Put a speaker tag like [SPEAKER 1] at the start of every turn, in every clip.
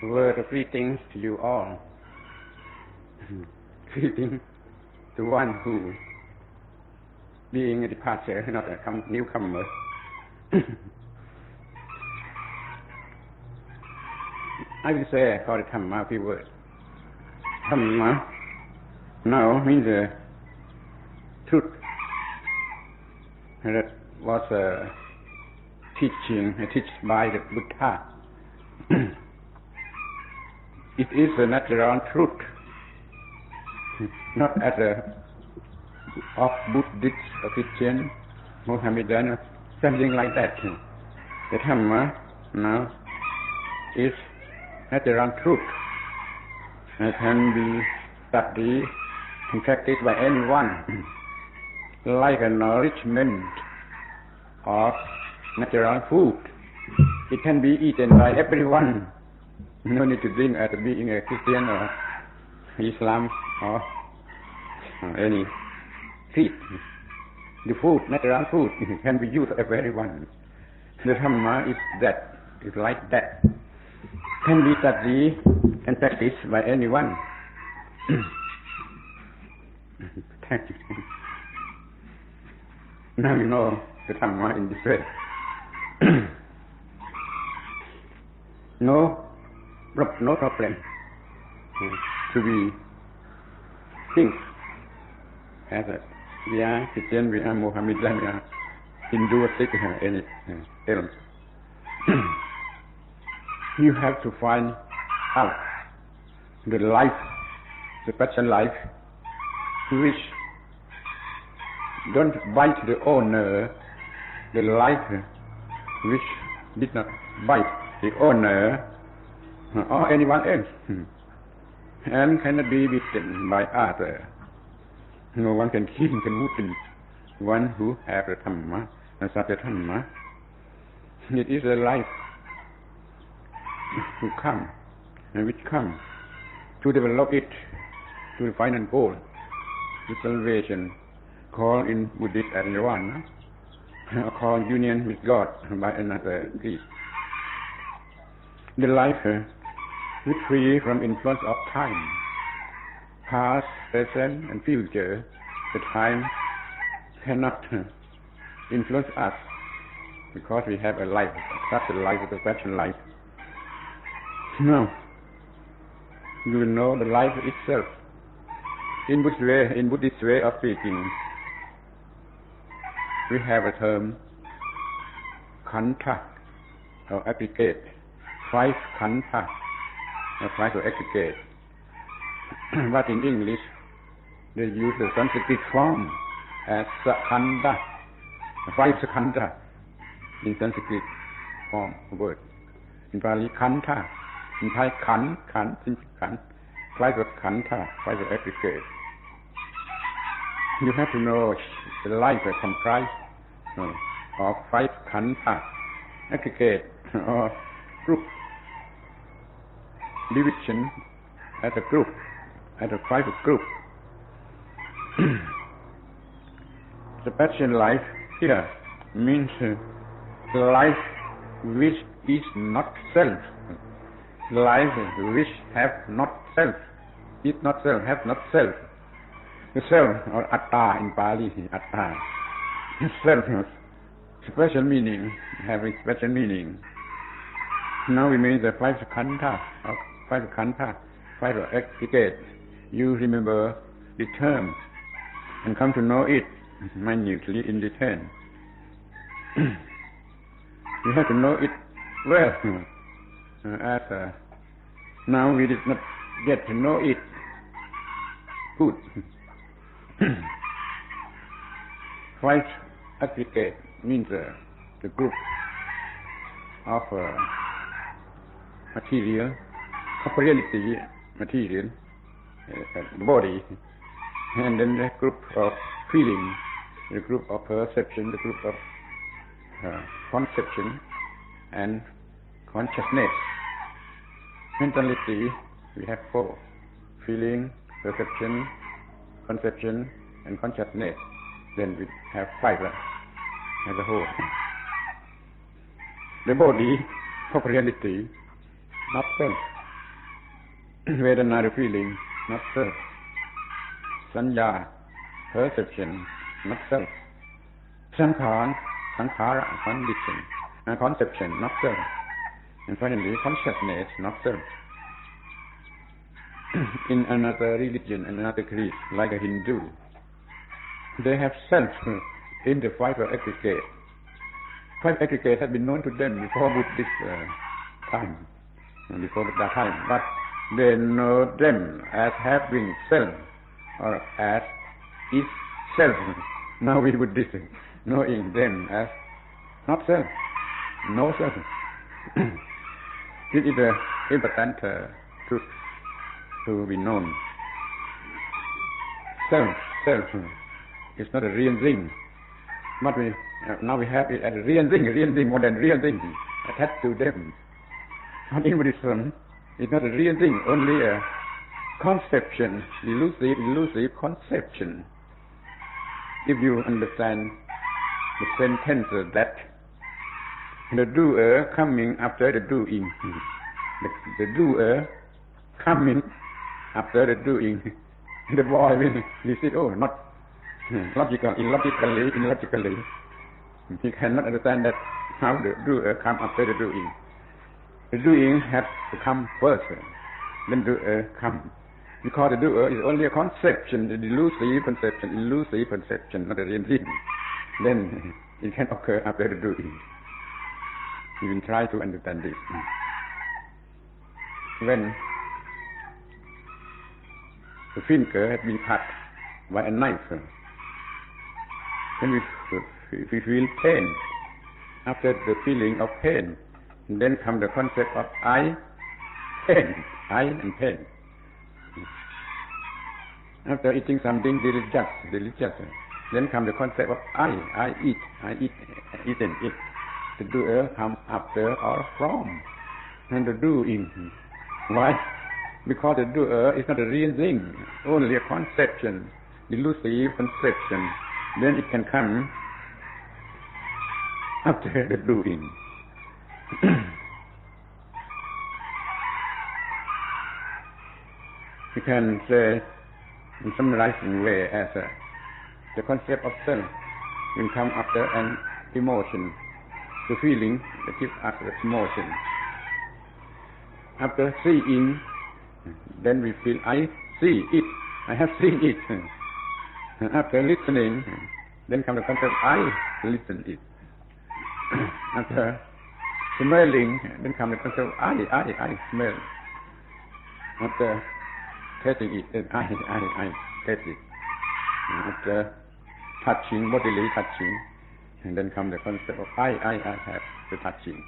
[SPEAKER 1] word of greetings to you all. Greeting to one who, being a departure, not a newcomer. I will say for the Dhamma a few words. Dhamma now means truth. That was teaching taught by the Buddha. It is a natural truth, not as of Buddhist or Christian, Mohammedan, or something like that. The Dhamma now is natural truth that can be studied and practiced by anyone, like a nourishment of natural food. It can be eaten by everyone. No need to think as being a Christian or Islam or any creed. The food, natural food, can be used by everyone. The Dhamma is that, is like that. Can be studied and practiced by anyone. Thank you. Now you know the Dhamma in this way. No problem to be think as we are Christian, we are Mohammedan, we are Hindu, Sikh, any else. You have to find out the life, the special life, which don't bite the owner, the life which did not bite the owner or anyone else, and cannot be beaten by others. No one can kill, can wound one who has the Dhamma, and such a Dhamma. It is a life to come, and which come to develop it to the final goal, the salvation, called in Buddhist as nirvana, or called union with God by another creed. The life is free from influence of time, past, present, and future. The time cannot influence us because we have a life, such a life, a special life. No, you will know the life itself. In Buddhist way of speaking, we have a term khandha, or aggregate, 5 khandha, or 5 to aggregate. But in English, they use the Sanskrit form as skandha, 5 skandha in Sanskrit form word. In Pali, khandha. In Thai, khan, 5 to khandha, 5 to aggregate. You have to know the life comprised of 5 khandha, aggregate or group, division as a group, as a 5 group. The passion life here means the life which is not self, life which have not self, is not self, have not self. The self, or atta in Pali, atta, self has special meaning, having special meaning. Now we made the 5 khandha, or 5 khandha, 5 aggregate. You remember the term and come to know it minutely in detail. You have to know it well. As now we did not get to know it good. 5 aggregate means the group of material, corporeality, material, body, and then the group of feeling, the group of perception, the group of conception and consciousness. Mentality, we have 4: feeling, perception, conception, and consciousness. Then we have 5 as a whole. The body, corporeality, not self. Vedana, the feeling, not self. Sanya, perception, not self. Sankhara, conception, not self. And finally, consciousness, not self. In another religion, another creed, like a Hindu, they have self in the five aggregate. Five aggregates have been known to them before Buddhist time, before Buddha time, but they know them as having self, or as is self. Now we Buddhists knowing them as not self, no self. This is the important truth to be known. Self is not a real thing, but now we have it as a real thing, more than real thing attached to them. But in Buddhism, it's not a real thing, only a conception, elusive conception. If you understand the sentence that the doer coming after the doing, the doer coming after the doing, the boy will say, oh, not illogically. He cannot understand that how the doer come after the doing. The doing has to come first, then the doer come. Because the doer is only a conception, the elusive conception, not a real thing. Then it can occur after the doing. You will try to understand this. When the finger has been cut by a knife, then we feel pain. After the feeling of pain, then comes the concept of I and pain. After eating something delicious, then comes the concept of I eat. The doer comes after or from, and the doing. Why? Because the doer is not a real thing, only a conception, elusive conception. Then it can come after the doing. You can say in summarizing way as the concept of self will come after an emotion, the feeling that gives us the emotion. After seeing, then we feel I see it, I have seen it. After listening, then comes the concept I listen it. After smelling, then comes the concept I smell. After tasting it, then I taste it. After touching, bodily touching, and then comes the concept of I have the touching.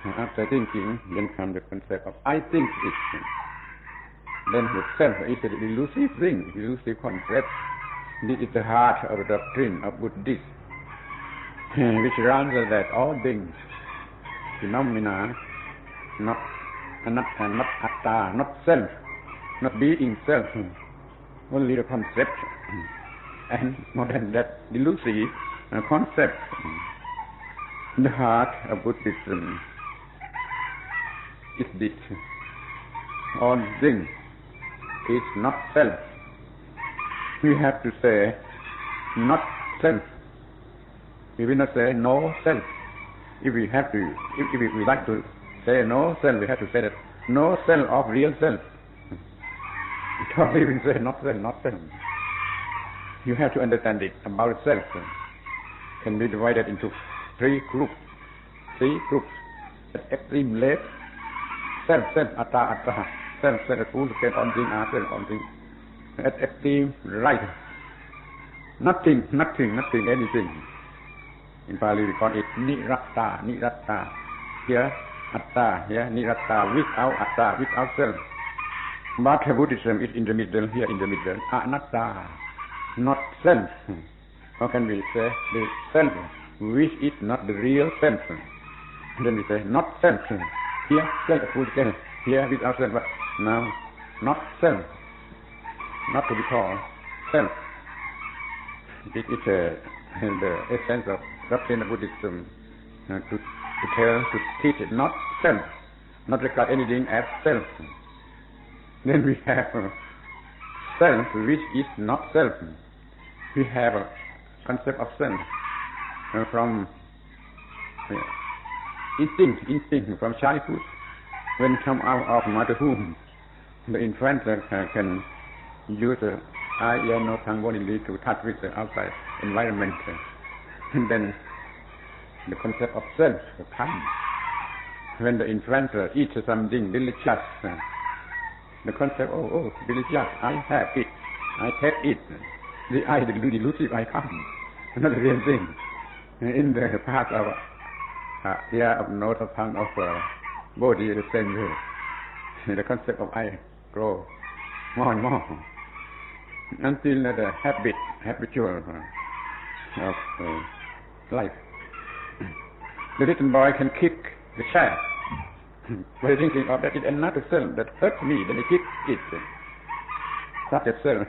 [SPEAKER 1] After thinking, then comes the concept of I think it. Then the self is an elusive thing, elusive concept. This is the heart of the doctrine of Buddhism, which runs that all things, phenomena, not atta, not self, not being self, only the concept, and more than that, elusive concept. The heart of Buddhism is this: all things is not self. We have to say not self. We will not say no self. If we like to say no self, we have to say that no self of real self. Because we will say not self. You have to understand it about self. Can be divided into three groups. At extreme left, self, atta, self, who can on thing, on thing. At extreme right, nothing, anything. In Pali we call it niratta. Here, atta, here, niratta, without atta, without self. But Buddhism is in the middle, here in the middle, anatta, not self. How can we say the self, which is not the real self? Then we say not self. Here, self, here without self, but now, not self. Not to be called self. This is the essence of doctrine of Buddhism, to teach it not self, not regard anything as self. Then we have self, which is not self. We have a concept of self from instinct from childhood. When come out of mother womb, the infant can use eye, ear, nose, tongue, body to touch with the outside environment. And then the concept of self comes. When the infant eats something delicious, the concept, oh, delicious, I have it, I take it. The I, the delusive I come. Not the real thing. In the part of ear, of nose, of tongue, of body, the same way. The concept of I grow more and more until the habitual of life. The little boy can kick the chair by thinking of that is another self that hurts me, then he kicks it. Such a self,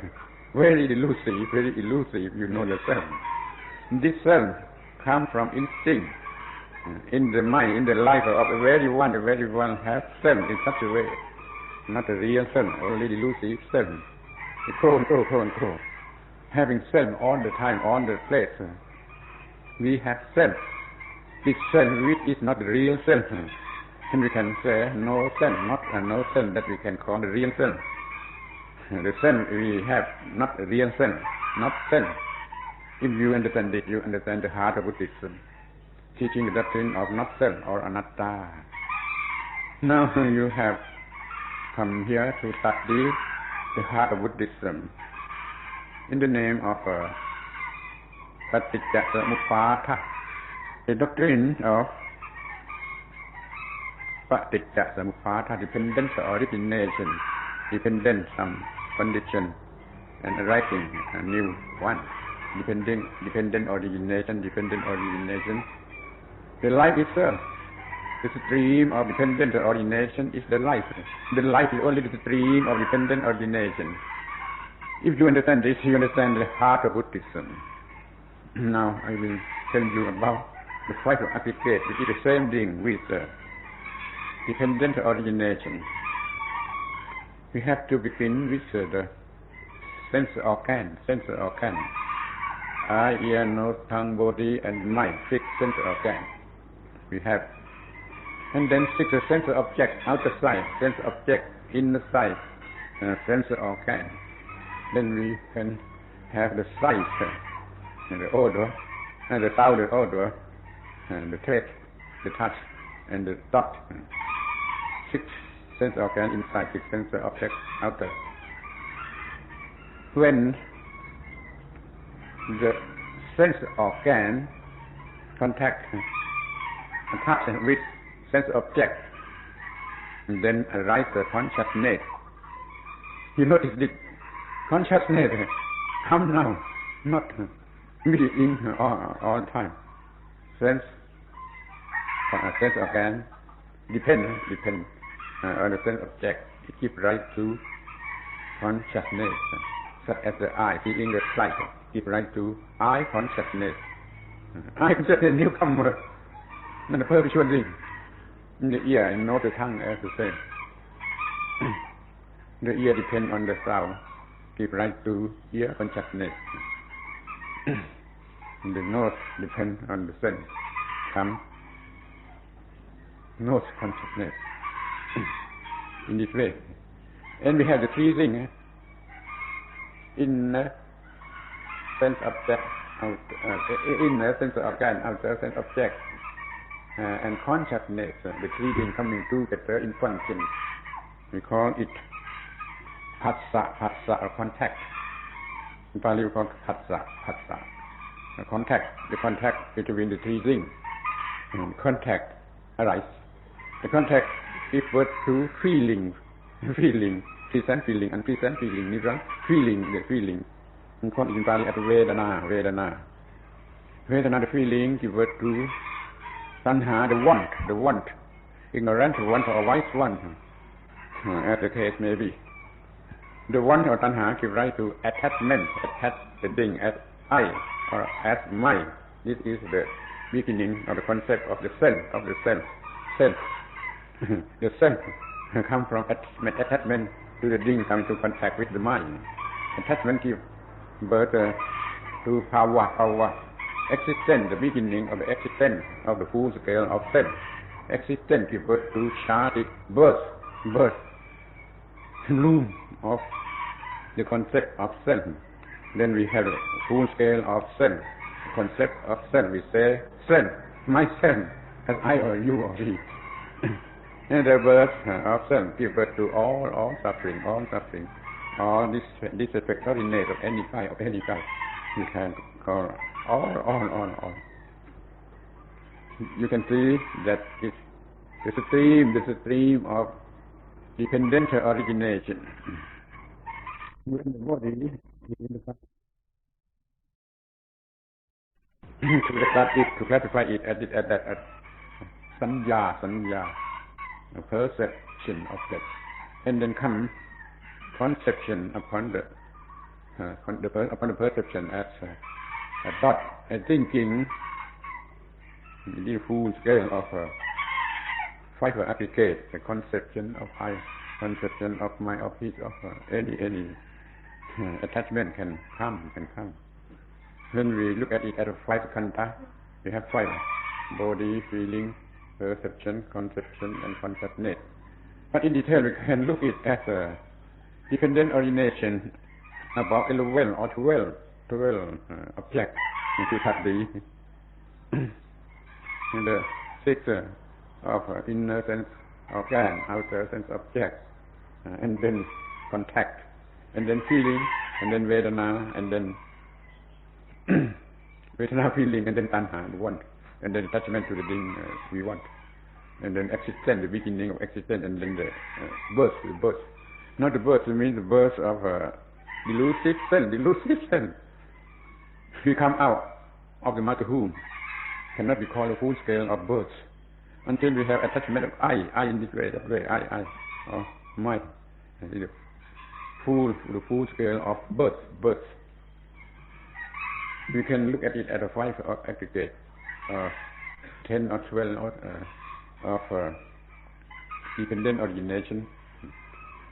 [SPEAKER 1] very elusive, you know the self. This self comes from instinct. In the mind, in the life of everyone has self in such a way. Not a real self, only elusive self. It grow. Having self all the time, all the place. We have self. This self which is not the real self. And we can say no self, not no self that we can call the real self. The self we have, not the real self, not self. If you understand it, you understand the heart of Buddhism, teaching the doctrine of not self or anatta. Now you have come here to study the heart of Buddhism in the name of Paticcasamuppada, the doctrine of Paticcasamuppada, dependence or origination, dependent some condition and arising a new one. Dependent origination. The life itself, the stream of dependent origination is the life. The life is only the stream of dependent origination. If you understand this, you understand the heart of Buddhism. Now I will tell you about the five aggregate, which is the same thing with dependent origination. We have to begin with the sense organ. Eye, ear, nose, tongue, body, and mind, 6 sense organs we have. And then 6 sense object, outer side, sense object, inner side, sense organ. Then we can have the sight, and the odor, and the sound, the odor, and the taste, the touch, and the thought. 6 sense organs inside, 6 sense objects outer. When the sense organ contact touch with sense object, and then arise the consciousness. You notice the consciousness come now, not within all time. Sense organ depend on the sense object. It gives rise to consciousness, such as the eye seeing the sight. Give rise to eye consciousness. Eye consciousness newcomer, not a perpetual thing. In the ear and nose, the tongue as the same. The ear depends on the sound, give rise to ear consciousness. The nose depends on the sense, come nose consciousness. In this way. And we have the 3 things. Inner sense object, inner sense organ, outer sense object, and consciousness, the 3 things coming together in function. We call it phassa or contact. In Pali we call phassa. The contact between the 3 things. Contact arise. The contact refers to feeling, present feeling, unpresent feeling, neutral feeling, the feeling. In Pali as Vedana, the feeling refers to tanha, the want, ignorant want or wise want, as the case may be. The want or tanha gives rise to attachment, attach the thing as I or as mine. This is the beginning of the concept of the self, The self comes from attachment to the being come into contact with the mind. Attachment gives birth to power, existence, the beginning of the existence of the full scale of self. Existence gives birth to charitic birth, bloom of the concept of self. Then we have the full scale of self, the concept of self. We say self, myself, as I or you or he. And the birth of self gives birth to all suffering, all this extraordinary of any kind, you can call all. You can see that it's the stream of dependent origination. When the body is in the to classify it at that sanya, a perception of that, and then come conception upon the perception as a thought, a thinking, the full scale of fiber aggregate, the conception of I, conception of my, of his, of any attachment can come. When we look at it as a five khandha, we have five: body, feeling, perception, conception, and consciousness. But in detail, we can look at it as a dependent origination about 11 or 12 objects into Thadi. And the 6 of inner sense organ, outer sense object, and then contact, and then feeling, and then Vedana, and then Vedana, feeling, and then Tanha, the want, and then attachment to the thing we want, and then existence, the beginning of existence, and then the birth. Not the birth, it means the birth of delusive sense. We come out of the mother womb, cannot be called a full scale of birth until we have attachment of I in this way, that way, I, or my, the full scale of birth. We can look at it at a 5 aggregate, 10 or 12 of dependent origination.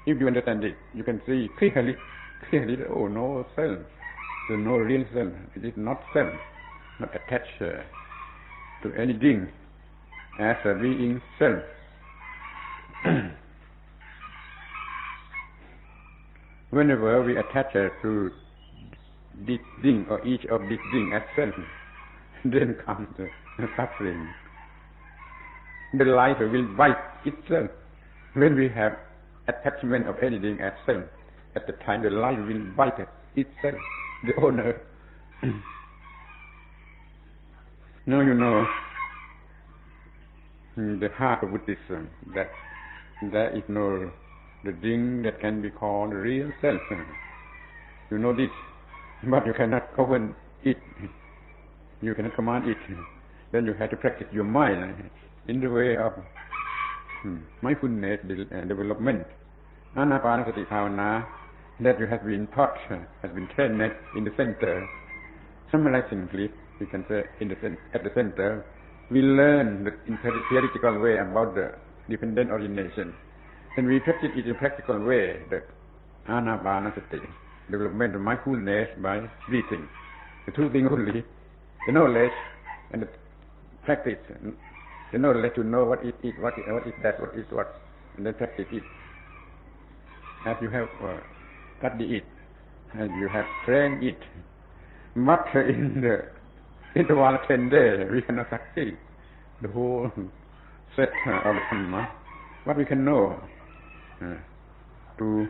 [SPEAKER 1] If you understand it, you can see clearly that, no self, there's no real self. It is not self, not attached to anything as a being self. Whenever we attach to this thing or each of these things as self, then comes the suffering. The life will bite itself. When we have attachment of anything as self, at the time the life will bite itself, the owner. Now you know the heart of Buddhism, that there is no the thing that can be called real self. You know this, but you cannot govern it. You cannot command it. Then you have to practice your mind in the way of mindfulness development. Anapanasati bhavana that you have been taught, has been trained in the center. Summarizingly, we can say at the center, we learn in theoretical way about the dependent origination. And we practice it in a practical way, the anapanasati, development of mindfulness by breathing. The two things only, the knowledge and the practice. The knowledge to know what it is, what is that, what is what, and then practice it. As you have studied it, and you have trained it, but in the interval of 10 days, we cannot succeed the whole set of the Dhamma. What we can know to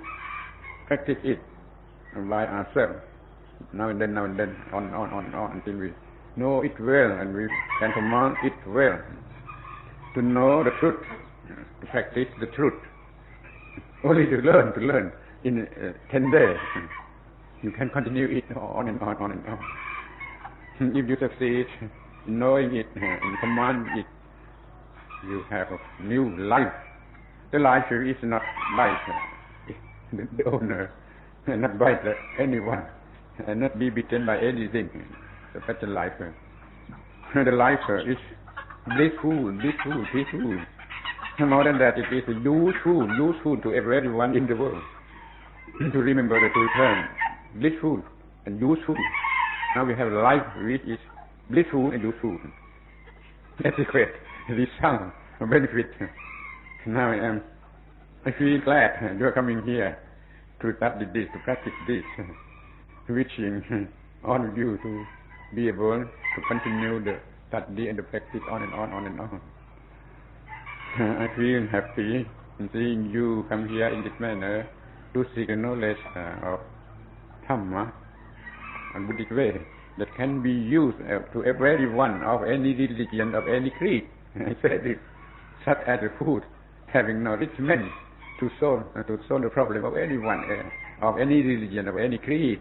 [SPEAKER 1] practice it by ourselves, now and then, on, until we know it well, and we can command it well. To know the truth, to practice the truth, only to learn in 10 days. You can continue it on and on. If you succeed in knowing it and command it, you have a new life. The life is not by the owner, not by anyone, and not be beaten by anything. Such a life. The life is blissful, peaceful. More than that, it is useful to everyone in the world. to remember the two terms, blissful and useful. Now we have life which is blissful and useful. Adequate, result, benefit. Now I feel glad you are coming here to study this, to practice this, wishing all of you to be able to continue the study and the practice on and on and on. I feel happy in seeing you come here in this manner to seek the knowledge of Dhamma and Buddhist way that can be used to everyone of any religion, of any creed. I said it, such as the food, having nourishment to solve the problem of anyone, of any religion, of any creed.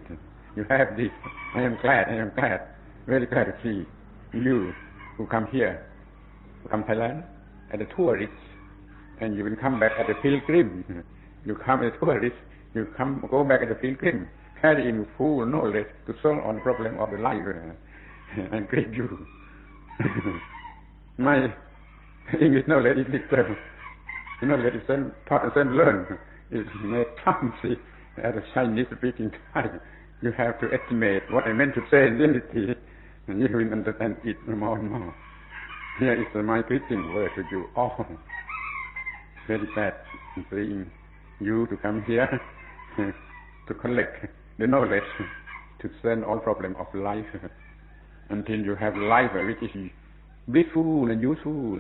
[SPEAKER 1] You have this. I am glad, very glad to see you who come here, who come Thailand as a tourist, and you will come back as a pilgrim. You come as a tourist, go back as a pilgrim, carrying full knowledge to solve on the problem of the life. I greet you. My English knowledge is little. The knowledge is taught and learned is made clumsy as a Chinese speaking Thai. You have to estimate what I meant to say in reality, and you will understand it more and more. Here is my greeting word to you all. Very glad seeing you to come here to collect the knowledge to solve all problems of life until you have life which is blissful and useful.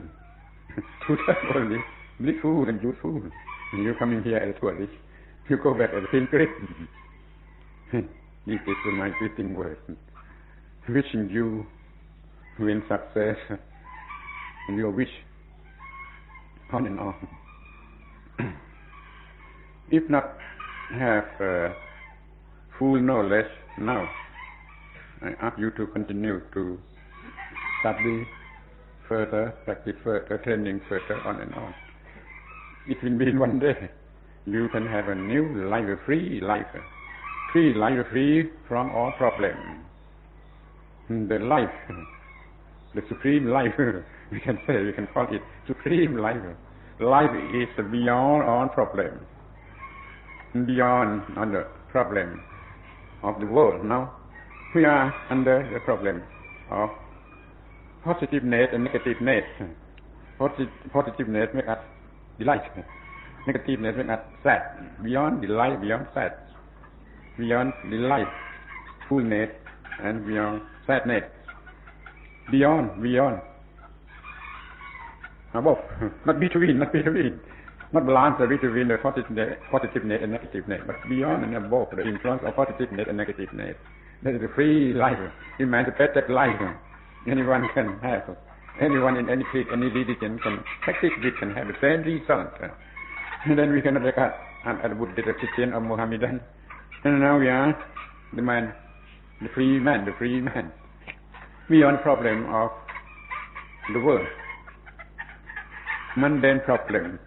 [SPEAKER 1] Only blissful and useful. And you coming here as a tourist, you go back as a pilgrim. This is my greeting word. Wishing you win success in your wish on and on. If not have full knowledge now, I ask you to continue to study further, practice further, training further, on and on. It will be one day you can have a new life, a free life, free from all problems. The life, the supreme life, we can call it supreme life. Life is beyond all problems, beyond all the problem of the world. Now we are under the problem of positiveness and negativeness. Positiveness makes us delight, negativeness makes us sad. Beyond delight, beyond sad, beyond delight, fullness, and beyond sadness. Beyond, above, not between, not balance between the positiveness and negativeness, but beyond and above the influence of positiveness and negativeness. That is a free life, emancipated life. Anyone can have, anyone in any creed, any religion can practice it, can have the same result. And then we cannot regard as a Buddhist, a Christian, or Mohammedan. And now we are the man, the free man, beyond problem of the world, mundane problem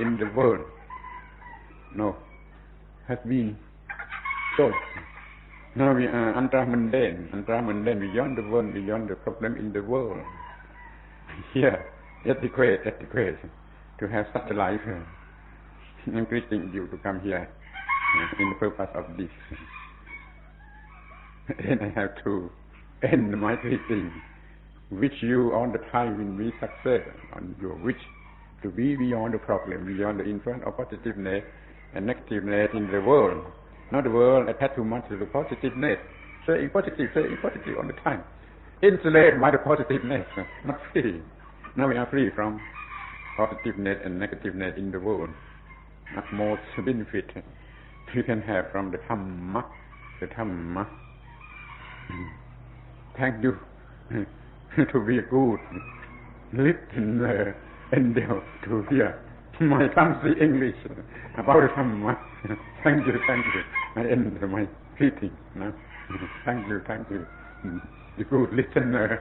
[SPEAKER 1] in the world. No, has been solved. Now we are ultra-mundane, beyond the world, beyond the problem in the world. Here, adequate to have such a life. I'm greeting you to come here in the purpose of this. And I have to end my greeting. Wish you all the time will be success on your wish to be beyond the problem, beyond the influence of positiveness and negativeness in the world. Not the world attached too much to the positiveness. Saying positive all the time. Enslaved by the positiveness, not free. Now we are free from positiveness and negativeness in the world. Utmost benefit we can have from the Dhamma. Thank you to be good listener and to hear my clumsy English about the Dhamma. Thank you. I end my greeting now. Thank you. The good listener.